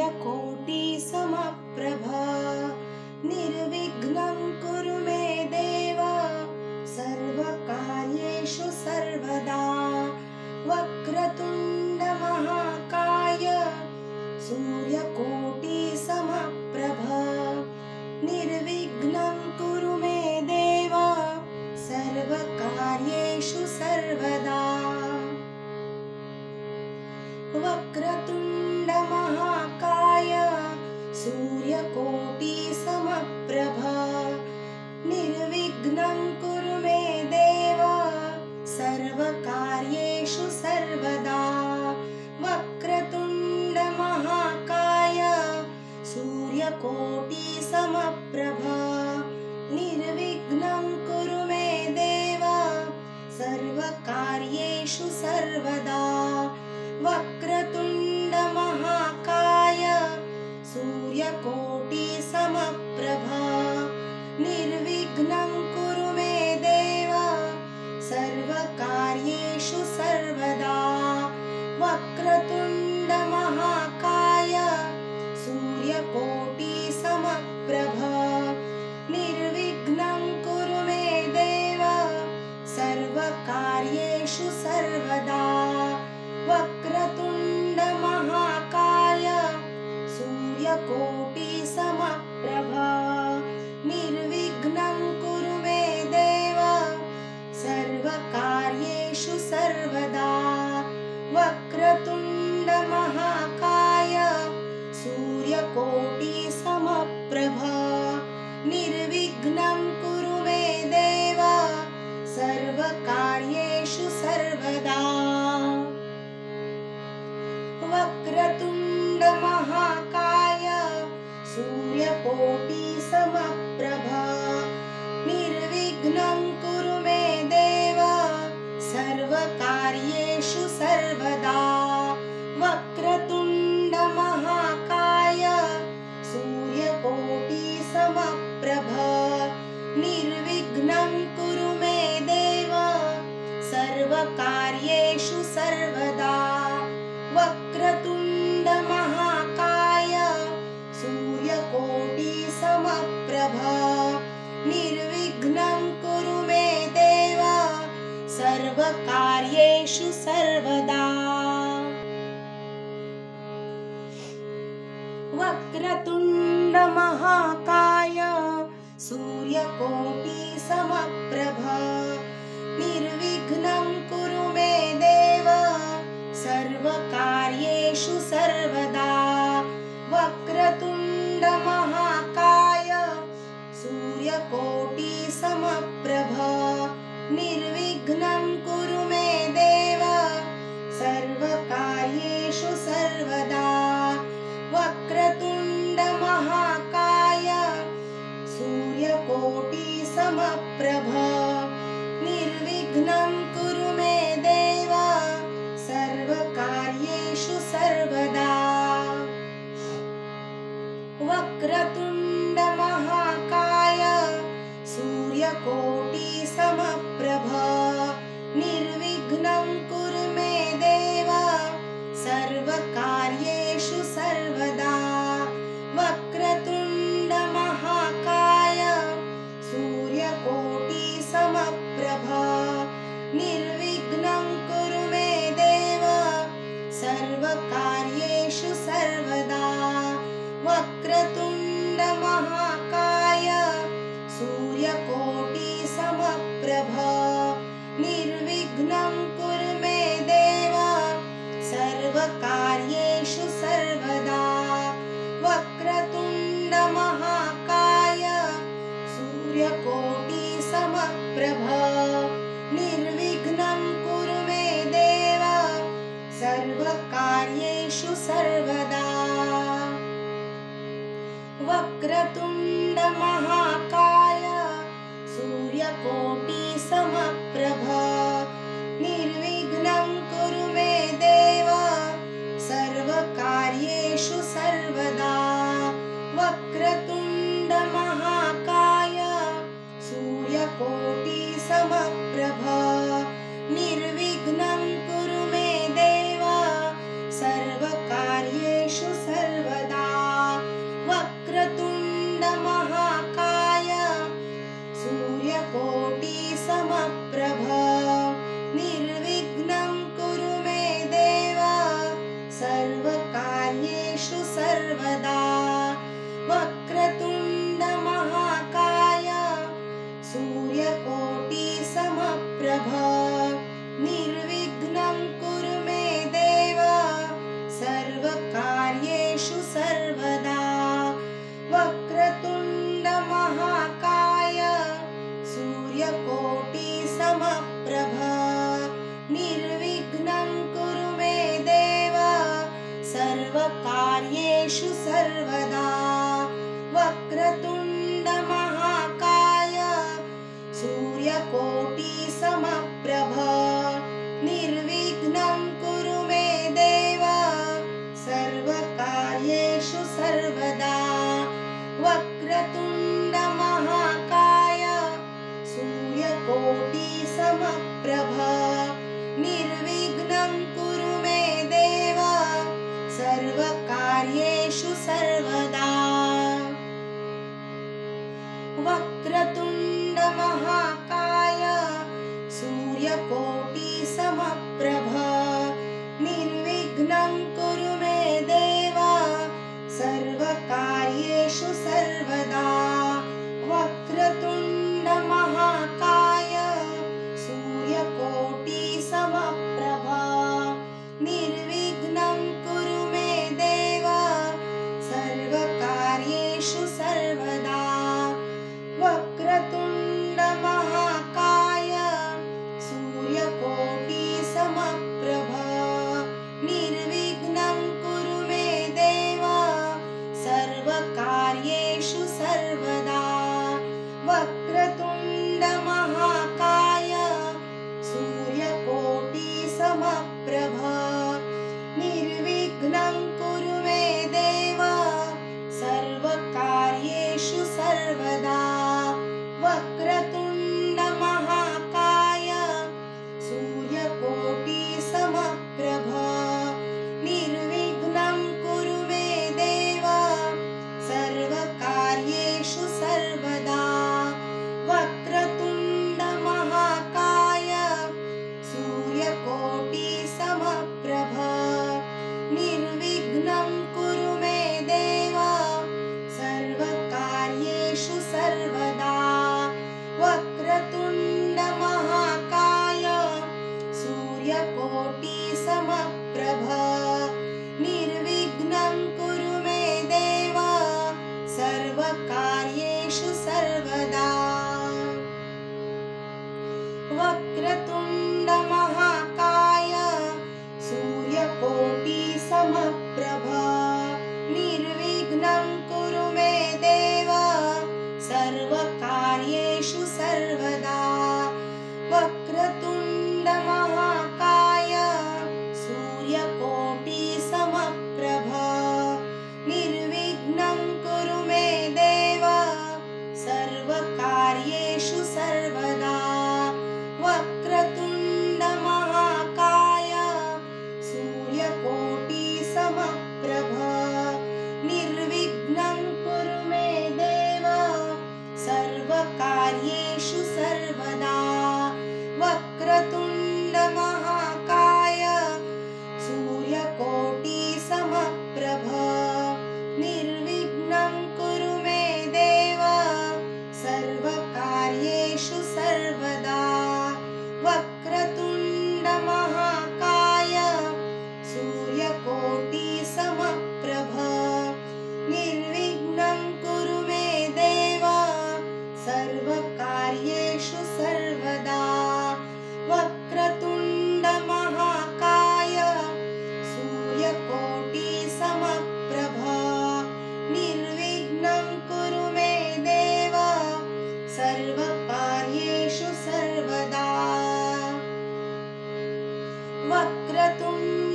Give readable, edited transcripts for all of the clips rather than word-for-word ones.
सूर्यकोटिसमप्रभा निर्विघ्नं कुरु मे देव सर्वकार्येषु सर्वदा वक्रतुण्डमहाकाय सूर्यकोटिसमप्रभा निर्विघ्नं कुरु मे देव सर्वकार्येषु सर्वदा वक्रतुण्डमहाकाय सूर्यकोटिसमप्रभा निर्विघ्नं कुरु मे देव सर्वकार्येषु सर्वदा वक्रतुण्डमहाकाय सूर्यकोटिसमप्रभा निर्विघ्नं कुरु मे देव सर्वकार्येषु सर्वदा वक्रतुण्डमहाकाय सूर्यकोटिसमप्रभा निर्विघ्नं कुरु मे देव सर्वकार्येषु सर्वदा वक्रतुण्डमहाकाय सूर्यकोटिसमप्रभा निर्विघ्नं कुरु मे देव सर्वकार्येषु सर्वदा वक्रतुण्डमहाकाय सूर्यकोटिसमप्रभा निर्विघ्नं कुरु मे देव सर्वकार्येषु सर्वदा वक्रतुण्डमहाकाय सूर्यकोटिसमप्रभा निर्विघ्नं कुरु मे देव सर्वकार्येषु सर्वदा वक्रतुण्डमहाकाय सूर्यकोटिसमप्रभा निर्विघ्नं कुरु मे देव सर्वकार्येषु सर्वदा वक्रतुण्डमहाकाय सूर्यकोटिसमप्रभा निर्विघ्नं कुरु मे देव सर्वकार्येषु सर्वदा वक्रतुण्डमहाकाय सूर्यकोटिसमप्रभा निर्विघ्नं कुरु मे देव सर्वकार्येषु सर्वदा वक्रतुण्डमहाकाय सूर्यकोटिसमप्रभा निर्विघ्नं कुरु मे देव सर्वकार्येषु सर्वदा वक्रतुण्डमहाकाय सूर्यकोटिसमप्रभा निर्विघ्नं कुरु मे देव सर्वकार्येषु सर्वदा वक्रतुण्डमहाकाय सूर्यकोटिसमप्रभा निर्विघ्नं कुरु मे देव सर्वकार्येषु सर्वदा वक्रतुण्डमहाकाय सूर्यकोटिसमप्रभा निर्विघ्नं कुरु मे देव सर्वकार्येषु सर्वदा वक्रतुण्डमहाकाय सूर्यकोटिसमप्रभा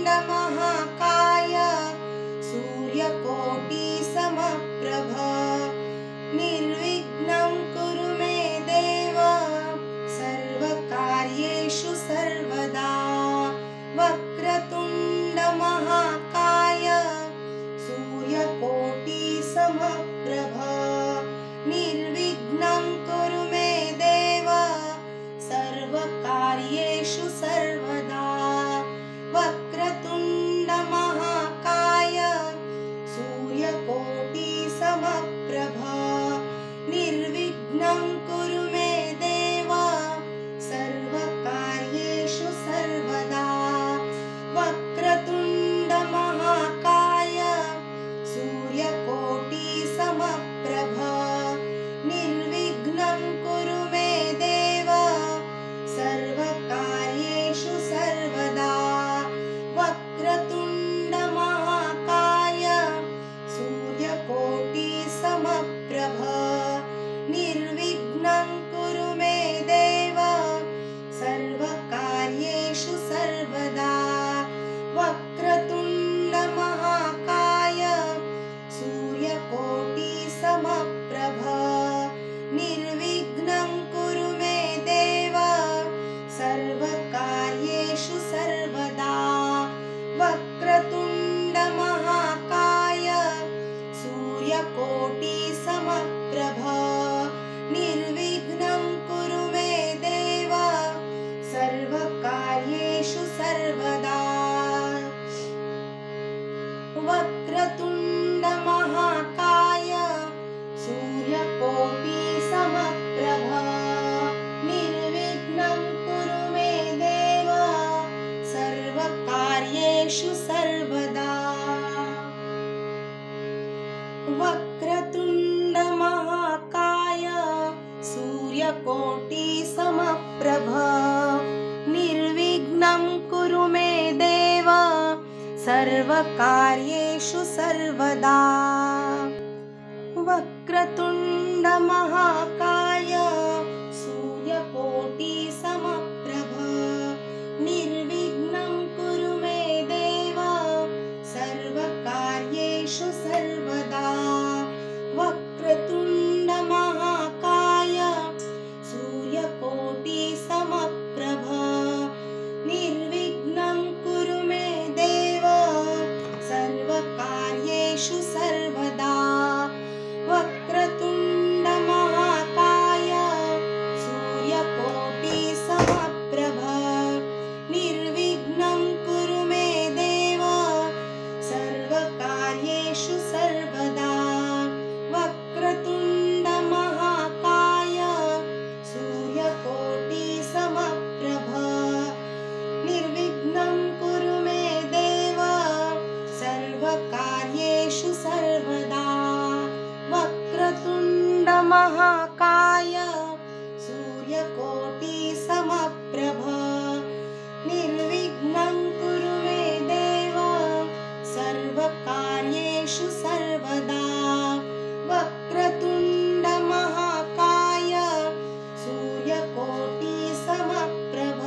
वक्रतुण्डमहाकाय सूर्यकोटिसमप्रभ निर्विघ्नं कुरु मे देव सर्वकार्येषु सर्वदा वक्रतुण्डमहाकाय सूर्यकोटिसमप्रभ निर्विघ्नं कुरु मे देव सर्वकार्येषु सर्वदा वक्रतुण्डमहाकाय सूर्यकोटिसमप्रभ निर्विघ्नं कुरु मे देव सर्वकार्येषु सर्वदा वक्रतुण्डमहाकाय सूर्यकोटिसमप्रभ निर्विघ्नं कुरु मे देव सर्वकार्येषु सर्वदा वक्रतुण्डमहाकाय सूर्यकोटिसमप्रभ निर्विघ्नं कुरु मे देव सर्वकार्येषु सर्वदा वक्रतुण्डमहाकाय सूर्यकोटिसमप्रभ निर्विघ्नं कुरु मे देव सर्वकार्येषु सर्वदा वक्रतुण्डमहाकाय सूर्यकोटिसमप्रभ निर्विघ्नं कुरु मे देव सर्वकार्येषु सर्वदा वक्रतुण्डमहाकाय सूर्यकोटिसमप्रभ निर्विघ्नं कुरु मे देव सर्वकार्येषु सर्वदा वक्रतुण्डमहाकाय सूर्यकोटिसमप्रभ निर्विघ्नं कुरु मे देव सर्वकार्येषु सर्वदा वक्रतुण्डमहाकाय सूर्यकोटिसमप्रभ निर्विघ्नं कुरु मे देव सर्वकार्येषु सर्वदा वक्रतुण्डमहाकाय सूर्यकोटिसमप्रभ निर्विघ्नं कुरु मे देव सर्वकार्येषु सर्वदा वक्रतुण्डमहाकाय सूर्यकोटिसमप्रभ निर्विघ्नं कुरु मे देव सर्वकार्येषु सर्वदा वक्रतुण्डमहाकाय सूर्यकोटिसमप्रभ निर्विघ्नं कुरु मे देव सर्वकार्येषु सर्वदा वक्रतुण्डमहाकाय सूर्यकोटिसमप्रभ निर्विघ्नं कुरु मे देव सर्वकार्येषु सर्वदा वक्रतुण्डमहाकाय सूर्यकोटिसमप्रभ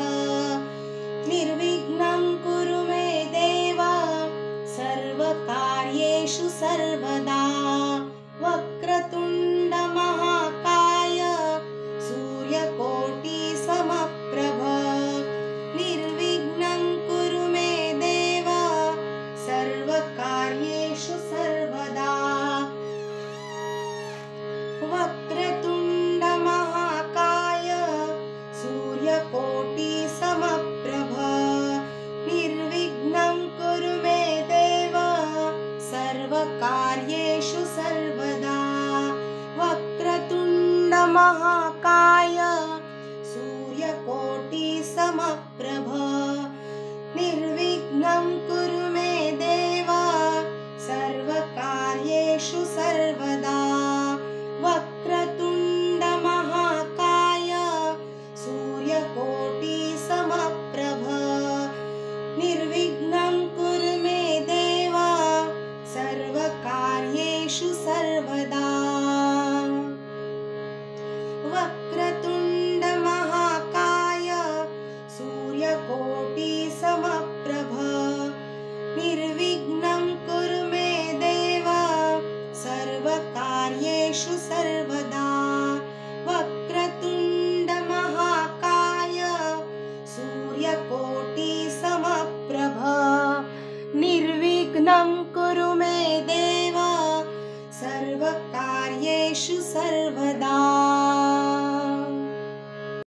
निर्विघ्नं कुरु मे देव सर्वकार्येषु सर्वदा वक्रतुण्डमहाकाय सूर्यकोटिसमप्रभ निर्विघ्नं कुरु मे देव सर्वकार्येषु सर्वदा वक्रतुण्डमहाकाय सूर्यकोटिसमप्रभ निर्विघ्नं कुरु मे देव सर्वकार्येषु सर्वदा वक्रतुण्डमहाकाय सूर्यकोटिसमप्रभ निर्विघ्नं कुरु मे देव सर्वकार्येषु सर्वदा वक्रतुण्डमहाकाय सूर्यकोटिसमप्रभ निर्विघ्नं कुरु मे देव सर्वकार्येषु सर्वदा वक्रतुण्डमहाकाय सूर्यकोटिसमप्रभ यः